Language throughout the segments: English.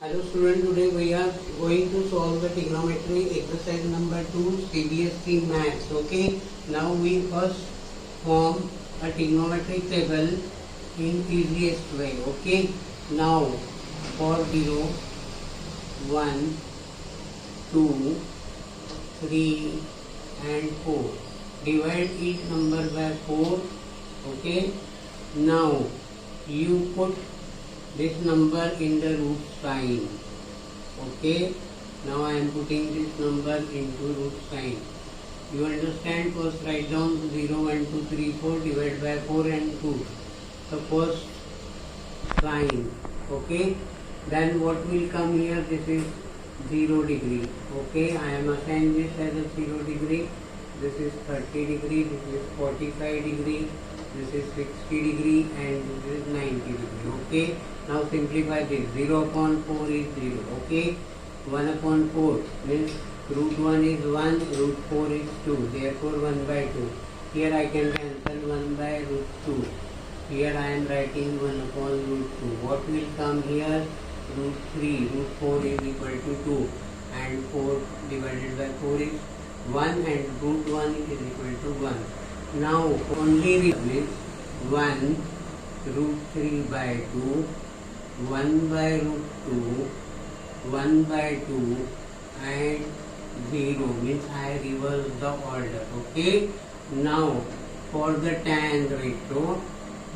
Hello student, today we are going to solve the trigonometry exercise number 2 CBSE maths. Okay, now we first form a trigonometric table in easiest way. Okay, now for 0, 1, 2, 3 and 4. Divide each number by 4. Okay, now you put this number in the root sign. Okay, now I am putting this number into root sign. You understand? First write down 0, 1, 2, 3, 4 divided by 4 and 2. The first sign. Okay, then what will come here? This is 0 degree. Okay, I am assigned this as a 0 degree. This is 30 degree. This is 45 degree. This is 60 degree and this is 90 degree. Okay, now simplify this. 0 upon 4 is 0. Okay, 1 upon 4 means root 1 is 1, root 4 is 2. Therefore 1 by 2. Here I can cancel 1 by root 2. Here I am writing 1 upon root 2. What will come here? Root 3. Root 4 is equal to 2 and 4 divided by 4 is 1 and root 1 is equal to 1. Now only replace 1 root 3 by 2, 1 by root 2, 1 by 2 and 0 means I reverse the order. Okay, now for the tan ratio,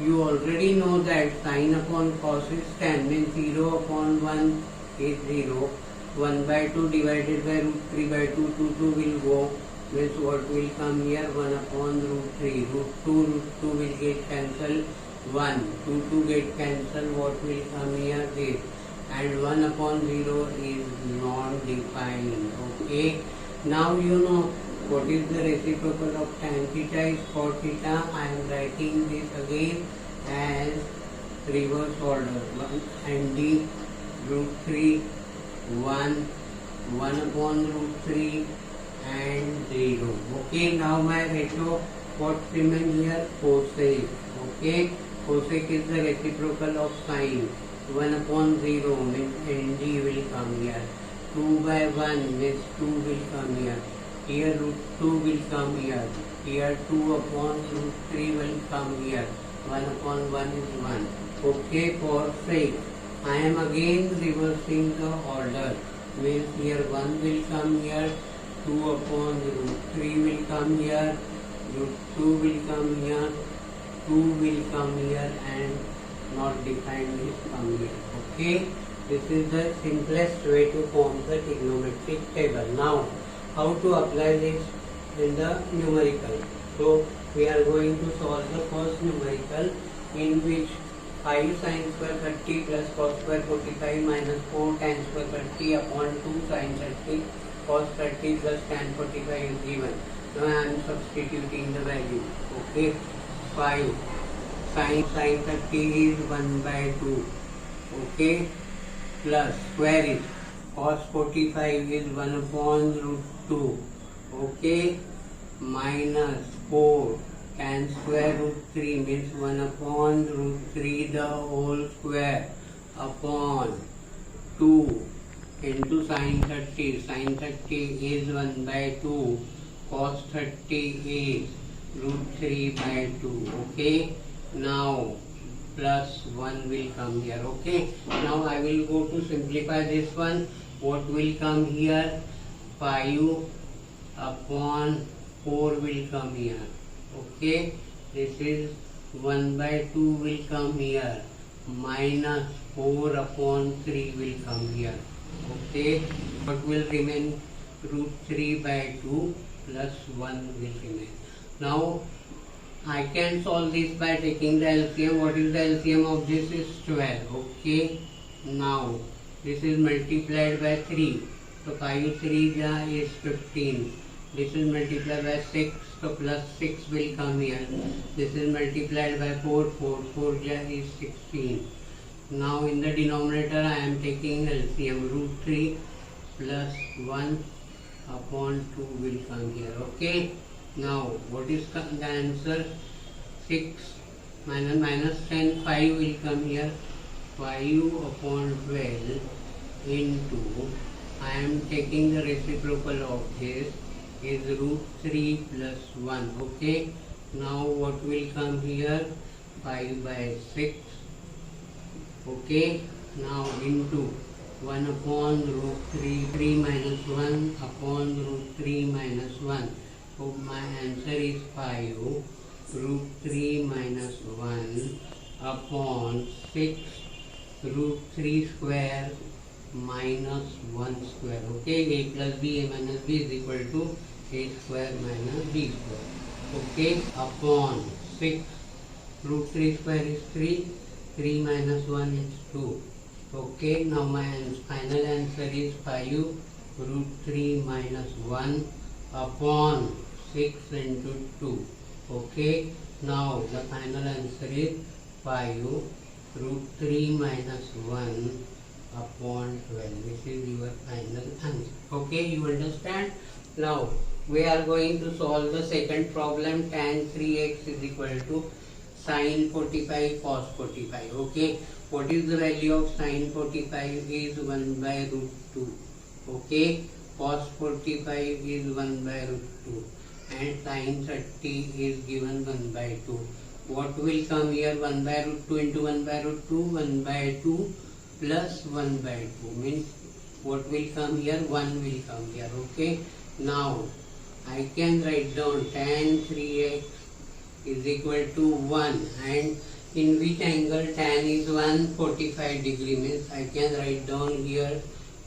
you already know that sin upon cos is tan means 0 upon 1 is 0, 1 by 2 divided by root 3 by 2, 2 will go. Means what will come here? 1 upon root 3. Root 2 will get cancelled. 1. 2 get cancelled. What will come here? This. And 1 upon 0 is non-defined. Okay. Now you know what is the reciprocal of tan theta is cot theta. I am writing this again as reverse order. 1 and d root 3, 1 upon root 3 and 0. Okay, now my ratio what remains here? Cosec. Okay, cosec is the reciprocal of sine. 1 upon 0 means nd will come here. 2 by 1 means 2 will come here. Here root 2 will come here. Here 2 upon root 3 will come here. 1 upon 1 is 1. Okay, for sake I am again reversing the order. Means here 1 will come here. 2 upon root 3 will come here, root 2 will come here, 2 will come here and not defined is come here. Okay, this is the simplest way to form the trigonometric table. Now, how to apply this in the numerical? So, we are going to solve the first numerical in which 5 sin square 30 plus cos square 45 minus 4 tan square 30 upon 2 sin 30 cos 30 plus tan 45 is given. Now I am substituting the value. Okay, 5 sin 30 is 1 by 2. Okay, plus square is cos 45 is 1 upon root 2. Okay, minus 4 tan square root 3 means 1 upon root 3 the whole square upon 2 into sin 30. Sin 30 is 1 by 2. Cos 30 is root 3 by 2. Okay. Now plus 1 will come here. Okay. Now I will go to simplify this one. What will come here? 5 upon 4 will come here. Okay. This is 1 by 2 will come here. Minus 4 upon 3 will come here. Okay, what will remain? Root 3 by 2 plus 1 will remain. Now I can solve this by taking the LCM. What is the LCM of this? Is 12. Okay, now this is multiplied by 3. So 5 3 is 15. This is multiplied by 6. So plus 6 will come here. This is multiplied by 4. 4 is 16. Now in the denominator I am taking LCM. Root 3 plus 1 upon 2 will come here. Okay. Now what is the answer? 6 minus 10, 5 will come here. 5 upon 12 into, I am taking the reciprocal of this, is root 3 plus 1. Okay, now what will come here? 5 by 6. Okay, now into 1 upon root 3, 3 minus 1 upon root 3 minus 1. So my answer is 5 root 3 minus 1 upon 6 root 3 square minus 1 square. Okay, a plus b, a minus b is equal to a square minus b square. Okay, upon 6 root 3 square is 3, 3 minus 1 is 2. Okay, now my final answer is 5 root 3 minus 1 upon 6 into 2. Okay, now the final answer is 5 root 3 minus 1 upon 12. This is your final answer. Okay, you understand? Now we are going to solve the second problem. Tan 3x is equal to sin 45 cos 45. Okay, what is the value of sin 45? Is 1 by root 2. Okay, cos 45 is 1 by root 2 and sin 30 is given 1 by 2. What will come here? 1 by root 2 into 1 by root 2, 1 by 2 plus 1 by 2 means what will come here? 1 will come here. Okay, now I can write down tan 3x is equal to 1, and in which angle tan is 145 degree means I can write down here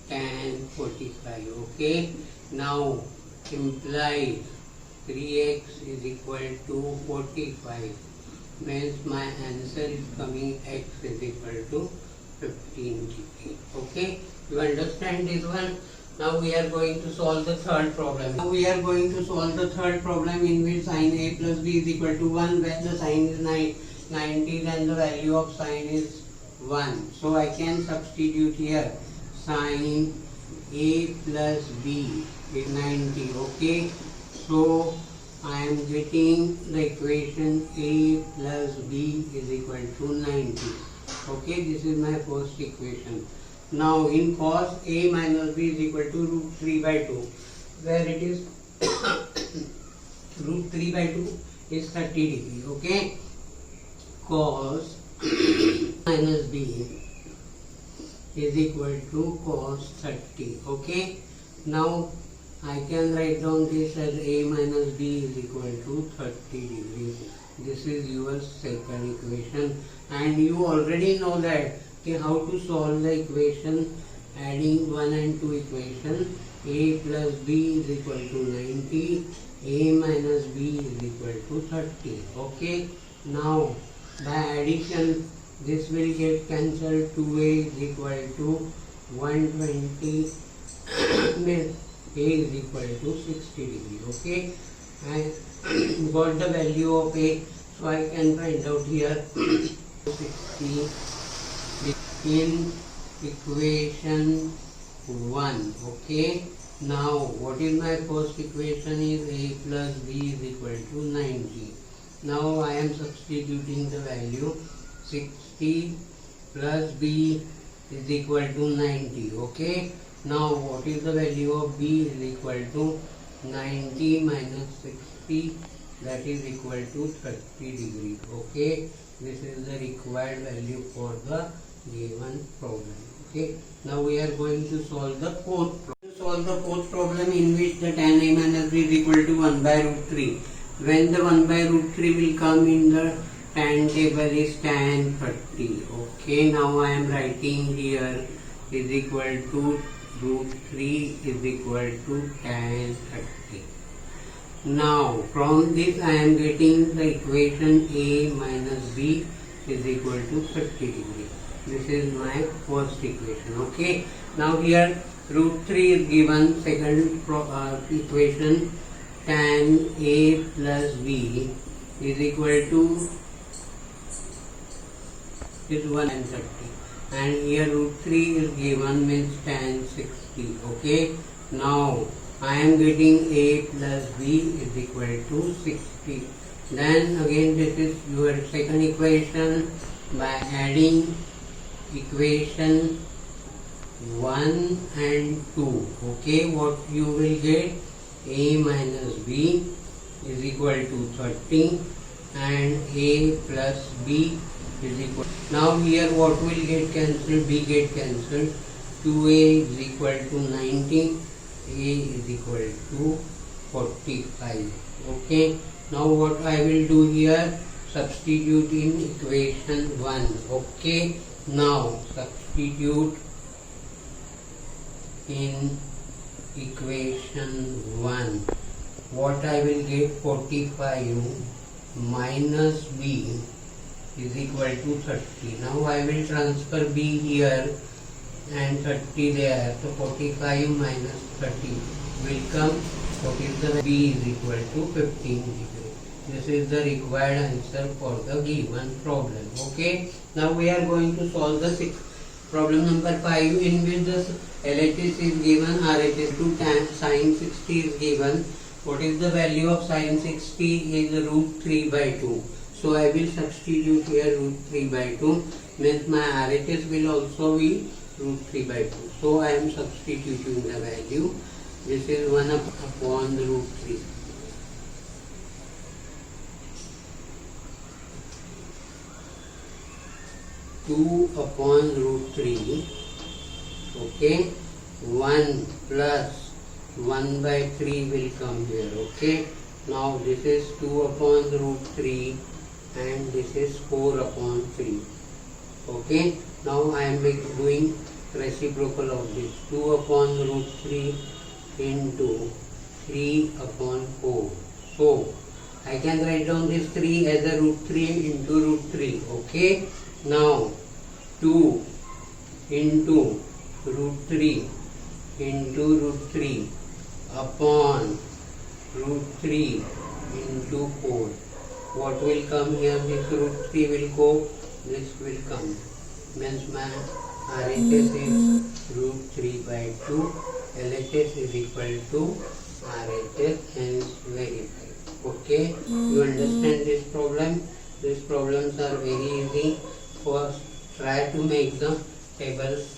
tan 45. Okay, now implies 3x is equal to 45 means my answer is coming x is equal to 15 degree. Okay, you understand this one? Now we are going to solve the third problem. Now we are going to solve the third problem in which sin a plus b is equal to 1, where the sin is 90 and the value of sin is 1. So I can substitute here sin a plus b is 90. Okay, so I am getting the equation a plus b is equal to 90. Okay, this is my first equation. Now in cos a minus b is equal to root 3 by 2, where it is root 3 by 2 is 30 degree. Okay, cos minus b is equal to cos 30. Okay, now I can write down this as a minus b is equal to 30 degrees. This is your second equation, and you already know that how to solve the equation adding 1 and 2 equation. A plus b is equal to 90, a minus b is equal to 30. Okay, now by addition this will get cancelled. 2a is equal to 120 means a is equal to 60 degree. Okay, I got the value of a, so I can find out here 60 in equation 1. Okay, now what is my first equation? Is a plus b is equal to 90. Now I am substituting the value 60 plus b is equal to 90. Okay, now what is the value of b? Is equal to 90 minus 60, that is equal to 30 degrees. Okay, this is the required value for the given problem. Okay, now we are going to solve the fourth problem. Solve the fourth problem in which the tan a minus b is equal to 1 by root 3. When the 1 by root 3 will come in the tan table is tan 30. Okay, now I am writing here is equal to root 3 is equal to tan 30. Now from this I am getting the equation a minus b is equal to 30 degree. This is my first equation. Okay, now here root 3 is given. Second equation tan a plus b is equal to is 1 and 30, and here root 3 is given means tan 60. Okay, now I am getting a plus b is equal to 60. Then again this is your second equation. By adding equation 1 and 2. Okay, what you will get? A minus B is equal to 30 and A plus B is equal. Now here what will get cancelled? B get cancelled. 2A is equal to 90. A is equal to 45. Okay. Now what I will do here? Substitute in equation 1. Okay. Now substitute in equation 1. What I will get? 45 minus B is equal to 30. Now I will transfer B here and 30 there. So 45 minus 30 will come. What is the B is equal to 15 degree. This is the required answer for the given problem. Okay. Now we are going to solve the problem number 5, in which the LHS is given, RHS to tan sin 60 is given. What is the value of sin 60? Is root 3 by 2. So I will substitute here root 3 by 2. Means my RHS will also be root 3 by 2. So I am substituting the value. This is 1 upon root 3. Two upon root 3. Okay. 1 plus 1 by 3 will come here. Okay. Now this is 2 upon root 3 and this is 4 upon 3. Okay. Now I am doing reciprocal of this. 2 upon root 3 into 3 upon 4. So I can write down this 3 as a root 3 into root 3. Okay. Now 2 into root 3 into root 3 upon root 3 into 4. What will come here? This root 3 will go, this will come. Means my RHS is root 3 by 2. LHS is equal to RHS, hence verified. Okay, you understand this problem? These problems are very easy. First, try to make the tables